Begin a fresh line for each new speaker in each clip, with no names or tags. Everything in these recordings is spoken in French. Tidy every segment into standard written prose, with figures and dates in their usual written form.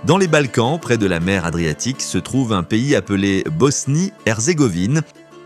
Dans les Balkans, près de la mer Adriatique, se trouve un pays appelé Bosnie-Herzégovine.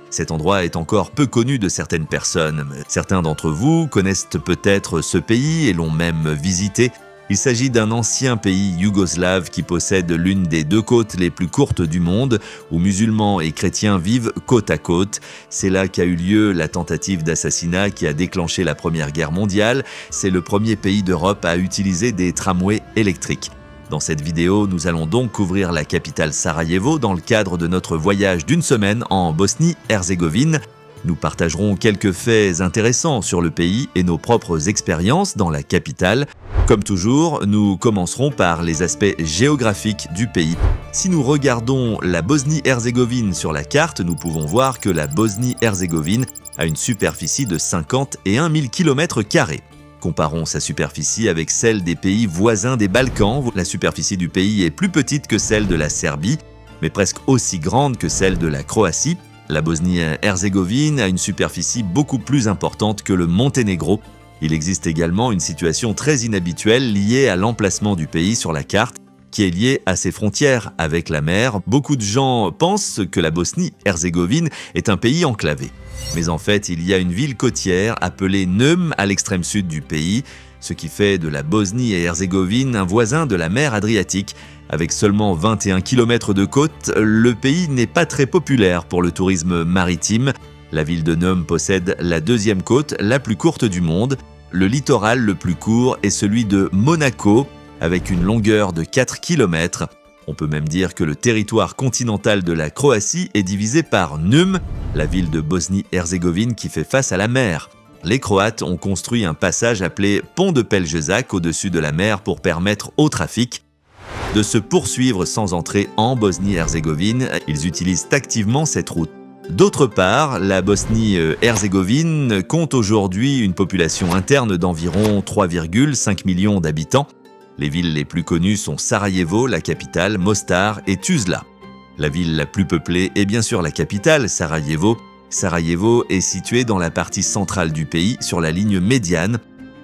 Cet endroit est encore peu connu de certaines personnes. Certains d'entre vous connaissent peut-être ce pays et l'ont même visité. Il s'agit d'un ancien pays yougoslave qui possède l'une des deux côtes les plus courtes du monde, où musulmans et chrétiens vivent côte à côte. C'est là qu'a eu lieu la tentative d'assassinat qui a déclenché la Première Guerre mondiale. C'est le premier pays d'Europe à utiliser des tramways électriques. Dans cette vidéo, nous allons donc couvrir la capitale Sarajevo dans le cadre de notre voyage d'une semaine en Bosnie-Herzégovine. Nous partagerons quelques faits intéressants sur le pays et nos propres expériences dans la capitale. Comme toujours, nous commencerons par les aspects géographiques du pays. Si nous regardons la Bosnie-Herzégovine sur la carte, nous pouvons voir que la Bosnie-Herzégovine a une superficie de 51 000 km². Comparons sa superficie avec celle des pays voisins des Balkans. La superficie du pays est plus petite que celle de la Serbie, mais presque aussi grande que celle de la Croatie. La Bosnie-Herzégovine a une superficie beaucoup plus importante que le Monténégro. Il existe également une situation très inhabituelle liée à l'emplacement du pays sur la carte, qui est liée à ses frontières avec la mer. Beaucoup de gens pensent que la Bosnie-Herzégovine est un pays enclavé. Mais en fait, il y a une ville côtière appelée Neum à l'extrême sud du pays, ce qui fait de la Bosnie-Herzégovine un voisin de la mer Adriatique. Avec seulement 21 km de côte, le pays n'est pas très populaire pour le tourisme maritime. La ville de Neum possède la deuxième côte la plus courte du monde. Le littoral le plus court est celui de Monaco, avec une longueur de 4 km. On peut même dire que le territoire continental de la Croatie est divisé par Neum, la ville de Bosnie-Herzégovine qui fait face à la mer. Les Croates ont construit un passage appelé Pont de Pelježac au-dessus de la mer pour permettre au trafic de se poursuivre sans entrer en Bosnie-Herzégovine. Ils utilisent activement cette route. D'autre part, la Bosnie-Herzégovine compte aujourd'hui une population interne d'environ 3,5 millions d'habitants. Les villes les plus connues sont Sarajevo, la capitale, Mostar et Tuzla. La ville la plus peuplée est bien sûr la capitale, Sarajevo. Sarajevo est située dans la partie centrale du pays, sur la ligne médiane.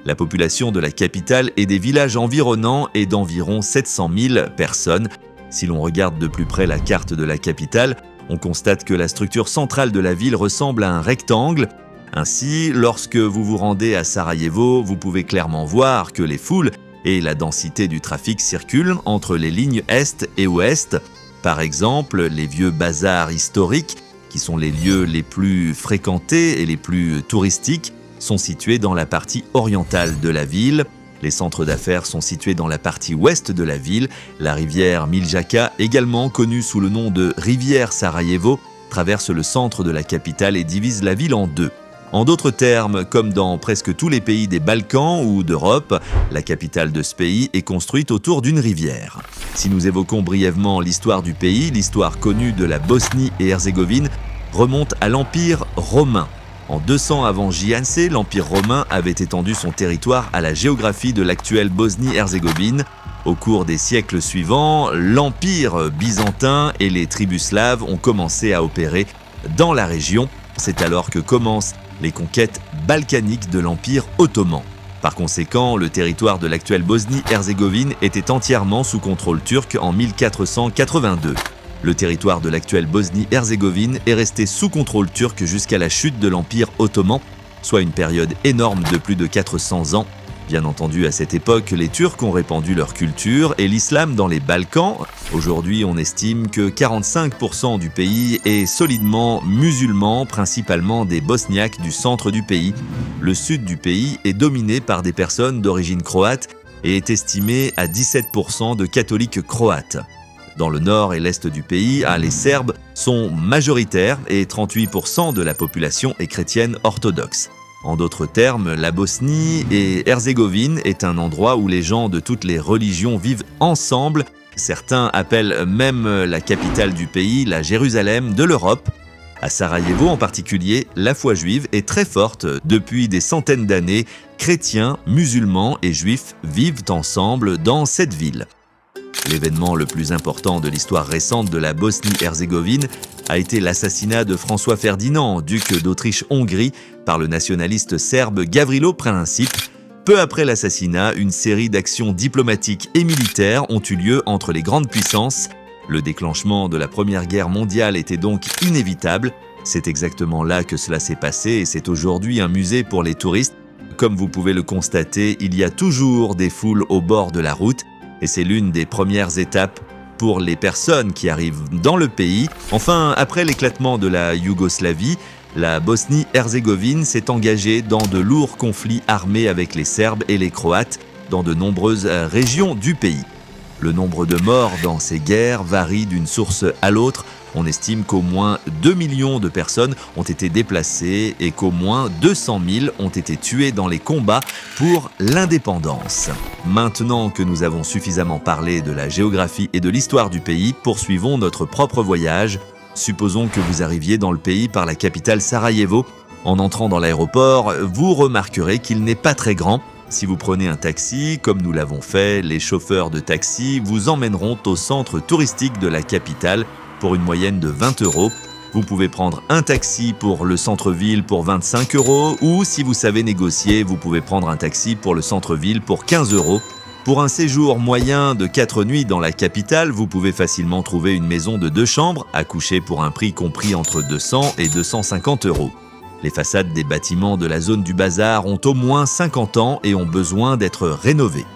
La population de la capitale et des villages environnants est d'environ 700 000 personnes. Si l'on regarde de plus près la carte de la capitale, on constate que la structure centrale de la ville ressemble à un rectangle. Ainsi, lorsque vous vous rendez à Sarajevo, vous pouvez clairement voir que les foules et la densité du trafic circulent entre les lignes Est et Ouest. Par exemple, les vieux bazars historiques, qui sont les lieux les plus fréquentés et les plus touristiques, sont situés dans la partie orientale de la ville. Les centres d'affaires sont situés dans la partie ouest de la ville. La rivière Miljaka, également connue sous le nom de rivière Sarajevo, traverse le centre de la capitale et divise la ville en deux. En d'autres termes, comme dans presque tous les pays des Balkans ou d'Europe, la capitale de ce pays est construite autour d'une rivière. Si nous évoquons brièvement l'histoire du pays, l'histoire connue de la Bosnie et Herzégovine remonte à l'Empire romain. En 200 avant JC, l'Empire romain avait étendu son territoire à la géographie de l'actuelle Bosnie-Herzégovine. Au cours des siècles suivants, l'Empire byzantin et les tribus slaves ont commencé à opérer dans la région. C'est alors que commencent les conquêtes balkaniques de l'Empire ottoman. Par conséquent, le territoire de l'actuelle Bosnie-Herzégovine était entièrement sous contrôle turc en 1482. Le territoire de l'actuelle Bosnie-Herzégovine est resté sous contrôle turc jusqu'à la chute de l'Empire ottoman, soit une période énorme de plus de 400 ans. Bien entendu, à cette époque, les Turcs ont répandu leur culture et l'islam dans les Balkans. Aujourd'hui, on estime que 45% du pays est solidement musulman, principalement des Bosniaques du centre du pays. Le sud du pays est dominé par des personnes d'origine croate et est estimé à 17% de catholiques croates. Dans le nord et l'est du pays, les Serbes sont majoritaires et 38% de la population est chrétienne orthodoxe. En d'autres termes, la Bosnie et Herzégovine est un endroit où les gens de toutes les religions vivent ensemble. Certains appellent même la capitale du pays la Jérusalem de l'Europe. À Sarajevo en particulier, la foi juive est très forte. Depuis des centaines d'années, chrétiens, musulmans et juifs vivent ensemble dans cette ville. L'événement le plus important de l'histoire récente de la Bosnie-Herzégovine a été l'assassinat de François Ferdinand, duc d'Autriche-Hongrie, par le nationaliste serbe Gavrilo Princip. Peu après l'assassinat, une série d'actions diplomatiques et militaires ont eu lieu entre les grandes puissances. Le déclenchement de la Première Guerre mondiale était donc inévitable. C'est exactement là que cela s'est passé et c'est aujourd'hui un musée pour les touristes. Comme vous pouvez le constater, il y a toujours des foules au bord de la route et c'est l'une des premières étapes pour les personnes qui arrivent dans le pays. Enfin, après l'éclatement de la Yougoslavie, la Bosnie-Herzégovine s'est engagée dans de lourds conflits armés avec les Serbes et les Croates dans de nombreuses régions du pays. Le nombre de morts dans ces guerres varie d'une source à l'autre. On estime qu'au moins 2 millions de personnes ont été déplacées et qu'au moins 200 000 ont été tuées dans les combats pour l'indépendance. Maintenant que nous avons suffisamment parlé de la géographie et de l'histoire du pays, poursuivons notre propre voyage. Supposons que vous arriviez dans le pays par la capitale Sarajevo. En entrant dans l'aéroport, vous remarquerez qu'il n'est pas très grand. Si vous prenez un taxi, comme nous l'avons fait, les chauffeurs de taxi vous emmèneront au centre touristique de la capitale pour une moyenne de 20 €. Vous pouvez prendre un taxi pour le centre-ville pour 25 € ou si vous savez négocier, vous pouvez prendre un taxi pour le centre-ville pour 15 €. Pour un séjour moyen de 4 nuits dans la capitale, vous pouvez facilement trouver une maison de 2 chambres à coucher pour un prix compris entre 200 et 250 €. Les façades des bâtiments de la zone du bazar ont au moins 50 ans et ont besoin d'être rénovées.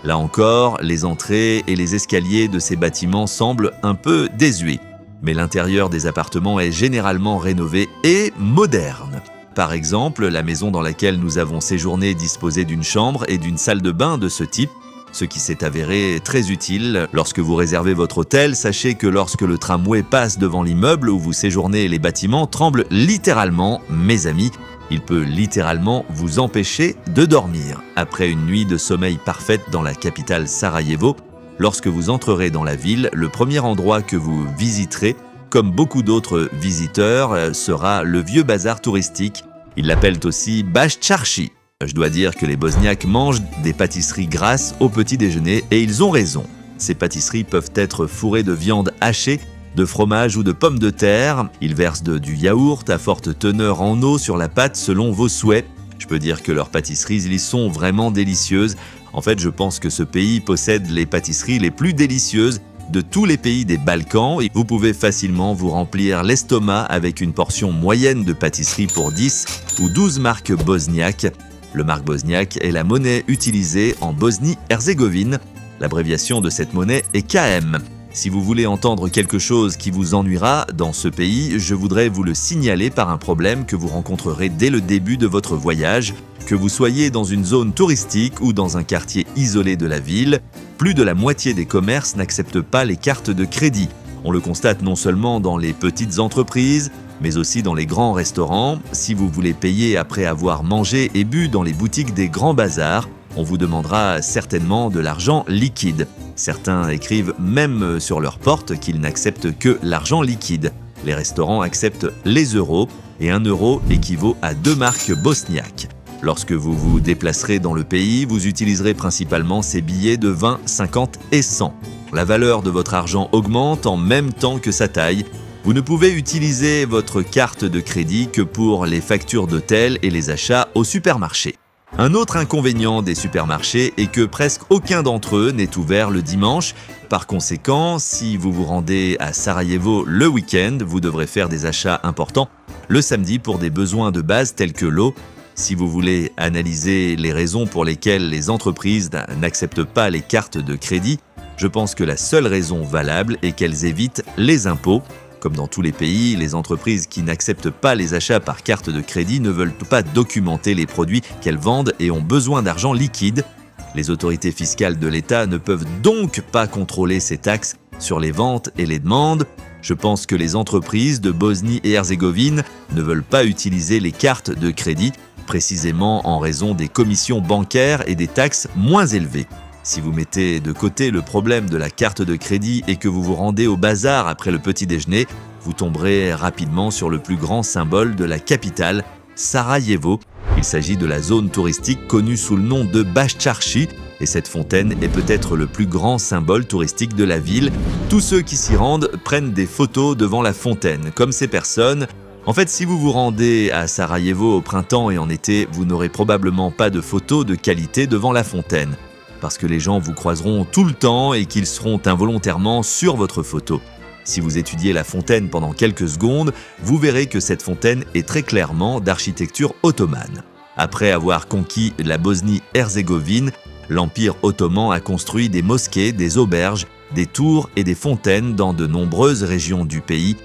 Là encore, les entrées et les escaliers de ces bâtiments semblent un peu désuets. Mais l'intérieur des appartements est généralement rénové et moderne. Par exemple, la maison dans laquelle nous avons séjourné disposait d'une chambre et d'une salle de bain de ce type, ce qui s'est avéré très utile. Lorsque vous réservez votre hôtel, sachez que lorsque le tramway passe devant l'immeuble où vous séjournez, les bâtiments tremblent littéralement, mes amis. Il peut littéralement vous empêcher de dormir. Après une nuit de sommeil parfaite dans la capitale Sarajevo, lorsque vous entrerez dans la ville, le premier endroit que vous visiterez, comme beaucoup d'autres visiteurs, sera le vieux bazar touristique. Ils l'appellent aussi Baš Čarši. Je dois dire que les Bosniaques mangent des pâtisseries grasses au petit déjeuner et ils ont raison. Ces pâtisseries peuvent être fourrées de viande hachée, de fromage ou de pommes de terre. Ils versent du yaourt à forte teneur en eau sur la pâte selon vos souhaits. Je peux dire que leurs pâtisseries y sont vraiment délicieuses. En fait, je pense que ce pays possède les pâtisseries les plus délicieuses de tous les pays des Balkans et vous pouvez facilement vous remplir l'estomac avec une portion moyenne de pâtisserie pour 10 ou 12 marques bosniaques. Le marque bosniaque est la monnaie utilisée en Bosnie-Herzégovine. L'abréviation de cette monnaie est KM. Si vous voulez entendre quelque chose qui vous ennuiera dans ce pays, je voudrais vous le signaler par un problème que vous rencontrerez dès le début de votre voyage. Que vous soyez dans une zone touristique ou dans un quartier isolé de la ville, plus de la moitié des commerces n'acceptent pas les cartes de crédit. On le constate non seulement dans les petites entreprises, mais aussi dans les grands restaurants. Si vous voulez payer après avoir mangé et bu dans les boutiques des grands bazars, on vous demandera certainement de l'argent liquide. Certains écrivent même sur leur porte qu'ils n'acceptent que l'argent liquide. Les restaurants acceptent les euros et 1 euro équivaut à 2 marques bosniaques. Lorsque vous vous déplacerez dans le pays, vous utiliserez principalement ces billets de 20, 50 et 100. La valeur de votre argent augmente en même temps que sa taille. Vous ne pouvez utiliser votre carte de crédit que pour les factures d'hôtel et les achats au supermarché. Un autre inconvénient des supermarchés est que presque aucun d'entre eux n'est ouvert le dimanche. Par conséquent, si vous vous rendez à Sarajevo le week-end, vous devrez faire des achats importants le samedi pour des besoins de base tels que l'eau. Si vous voulez analyser les raisons pour lesquelles les entreprises n'acceptent pas les cartes de crédit, je pense que la seule raison valable est qu'elles évitent les impôts. Comme dans tous les pays, les entreprises qui n'acceptent pas les achats par carte de crédit ne veulent pas documenter les produits qu'elles vendent et ont besoin d'argent liquide. Les autorités fiscales de l'État ne peuvent donc pas contrôler ces taxes sur les ventes et les demandes. Je pense que les entreprises de Bosnie et Herzégovine ne veulent pas utiliser les cartes de crédit, précisément en raison des commissions bancaires et des taxes moins élevées. Si vous mettez de côté le problème de la carte de crédit et que vous vous rendez au bazar après le petit déjeuner, vous tomberez rapidement sur le plus grand symbole de la capitale, Sarajevo. Il s'agit de la zone touristique connue sous le nom de Baš Čarši et cette fontaine est peut-être le plus grand symbole touristique de la ville. Tous ceux qui s'y rendent prennent des photos devant la fontaine. Comme ces personnes, En fait, si vous vous rendez à Sarajevo au printemps et en été, vous n'aurez probablement pas de photos de qualité devant la fontaine, parce que les gens vous croiseront tout le temps et qu'ils seront involontairement sur votre photo. Si vous étudiez la fontaine pendant quelques secondes, vous verrez que cette fontaine est très clairement d'architecture ottomane. Après avoir conquis la Bosnie-Herzégovine, l'Empire ottoman a construit des mosquées, des auberges, des tours et des fontaines dans de nombreuses régions du pays.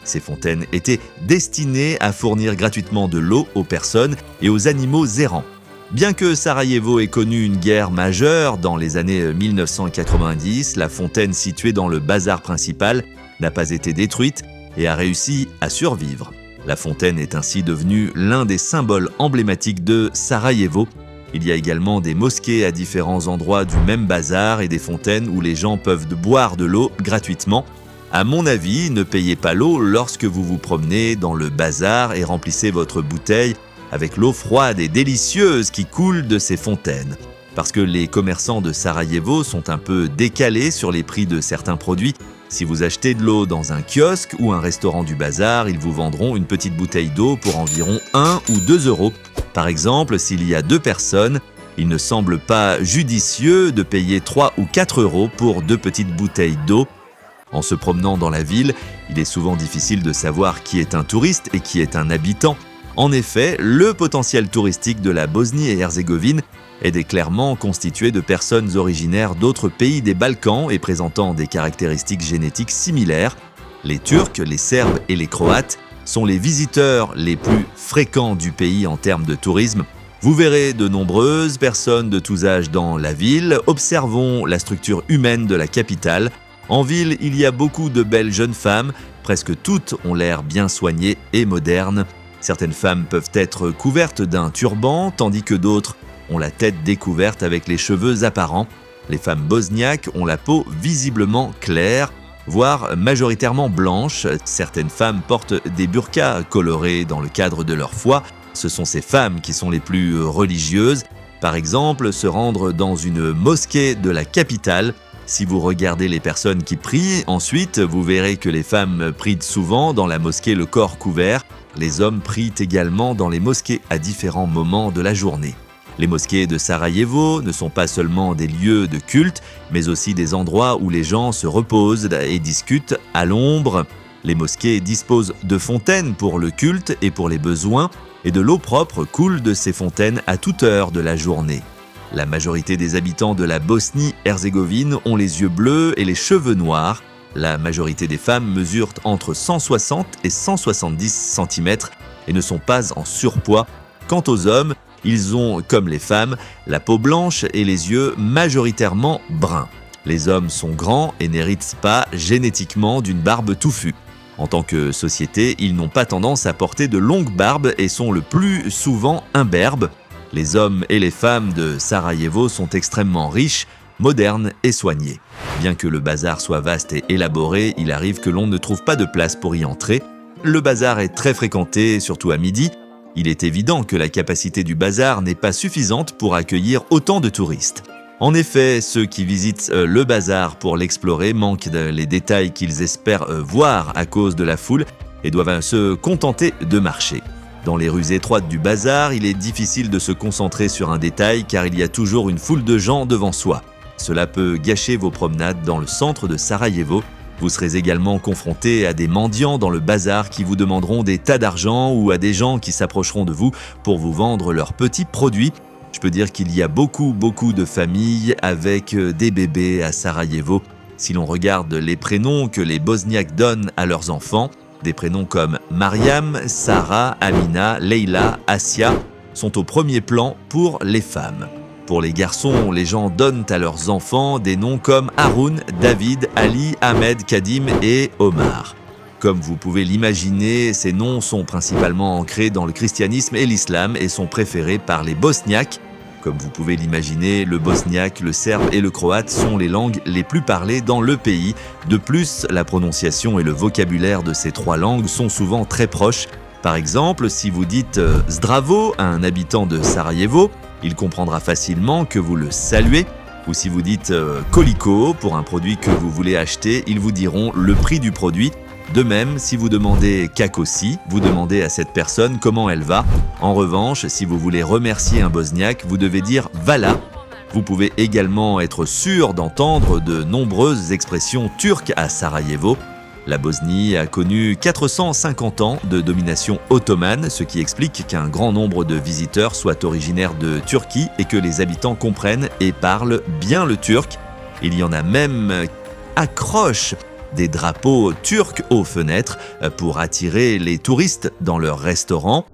Ces fontaines étaient destinées à fournir gratuitement de l'eau aux personnes et aux animaux errants. Bien que Sarajevo ait connu une guerre majeure dans les années 1990, la fontaine située dans le bazar principal n'a pas été détruite et a réussi à survivre. La fontaine est ainsi devenue l'un des symboles emblématiques de Sarajevo. Il y a également des mosquées à différents endroits du même bazar et des fontaines où les gens peuvent boire de l'eau gratuitement. À mon avis, ne payez pas l'eau lorsque vous vous promenez dans le bazar et remplissez votre bouteille avec l'eau froide et délicieuse qui coule de ces fontaines. Parce que les commerçants de Sarajevo sont un peu décalés sur les prix de certains produits. Si vous achetez de l'eau dans un kiosque ou un restaurant du bazar, ils vous vendront une petite bouteille d'eau pour environ 1 ou 2 euros. Par exemple, s'il y a 2 personnes, il ne semble pas judicieux de payer 3 ou 4 euros pour 2 petites bouteilles d'eau. En se promenant dans la ville, il est souvent difficile de savoir qui est un touriste et qui est un habitant. En effet, le potentiel touristique de la Bosnie et Herzégovine est clairement constitué de personnes originaires d'autres pays des Balkans et présentant des caractéristiques génétiques similaires. Les Turcs, les Serbes et les Croates sont les visiteurs les plus fréquents du pays en termes de tourisme. Vous verrez de nombreuses personnes de tous âges dans la ville. Observons la structure humaine de la capitale. En ville, il y a beaucoup de belles jeunes femmes. Presque toutes ont l'air bien soignées et modernes. Certaines femmes peuvent être couvertes d'un turban, tandis que d'autres ont la tête découverte avec les cheveux apparents. Les femmes bosniaques ont la peau visiblement claire, voire majoritairement blanche. Certaines femmes portent des burqas colorés dans le cadre de leur foi. Ce sont ces femmes qui sont les plus religieuses. Par exemple, se rendre dans une mosquée de la capitale. Si vous regardez les personnes qui prient, ensuite, vous verrez que les femmes prient souvent dans la mosquée le corps couvert. Les hommes prient également dans les mosquées à différents moments de la journée. Les mosquées de Sarajevo ne sont pas seulement des lieux de culte, mais aussi des endroits où les gens se reposent et discutent à l'ombre. Les mosquées disposent de fontaines pour le culte et pour les besoins, et de l'eau propre coule de ces fontaines à toute heure de la journée. La majorité des habitants de la Bosnie-Herzégovine ont les yeux bleus et les cheveux noirs. La majorité des femmes mesurent entre 160 et 170 cm et ne sont pas en surpoids. Quant aux hommes, ils ont, comme les femmes, la peau blanche et les yeux majoritairement bruns. Les hommes sont grands et n'héritent pas génétiquement d'une barbe touffue. En tant que société, ils n'ont pas tendance à porter de longues barbes et sont le plus souvent imberbes. Les hommes et les femmes de Sarajevo sont extrêmement riches, modernes et soignés. Bien que le bazar soit vaste et élaboré, il arrive que l'on ne trouve pas de place pour y entrer. Le bazar est très fréquenté, surtout à midi. Il est évident que la capacité du bazar n'est pas suffisante pour accueillir autant de touristes. En effet, ceux qui visitent le bazar pour l'explorer manquent les détails qu'ils espèrent voir à cause de la foule et doivent se contenter de marcher. Dans les rues étroites du bazar, il est difficile de se concentrer sur un détail car il y a toujours une foule de gens devant soi. Cela peut gâcher vos promenades dans le centre de Sarajevo. Vous serez également confronté à des mendiants dans le bazar qui vous demanderont des tas d'argent ou à des gens qui s'approcheront de vous pour vous vendre leurs petits produits. Je peux dire qu'il y a beaucoup de familles avec des bébés à Sarajevo. Si l'on regarde les prénoms que les Bosniaques donnent à leurs enfants, des prénoms comme Mariam, Sarah, Amina, Leila, Asia sont au premier plan pour les femmes. Pour les garçons, les gens donnent à leurs enfants des noms comme Haroun, David, Ali, Ahmed, Kadim et Omar. Comme vous pouvez l'imaginer, ces noms sont principalement ancrés dans le christianisme et l'islam et sont préférés par les Bosniaques. Comme vous pouvez l'imaginer, le bosniaque, le serbe et le croate sont les langues les plus parlées dans le pays. De plus, la prononciation et le vocabulaire de ces 3 langues sont souvent très proches. Par exemple, si vous dites « Zdravo » à un habitant de Sarajevo, il comprendra facilement que vous le saluez. Ou si vous dites « Koliko » pour un produit que vous voulez acheter, ils vous diront le prix du produit. De même, si vous demandez Kakossi, vous demandez à cette personne comment elle va. En revanche, si vous voulez remercier un Bosniaque, vous devez dire Vala. Vous pouvez également être sûr d'entendre de nombreuses expressions turques à Sarajevo. La Bosnie a connu 450 ans de domination ottomane, ce qui explique qu'un grand nombre de visiteurs soient originaires de Turquie et que les habitants comprennent et parlent bien le turc. Il y en a même accrochent des drapeaux turcs aux fenêtres pour attirer les touristes dans leurs restaurants.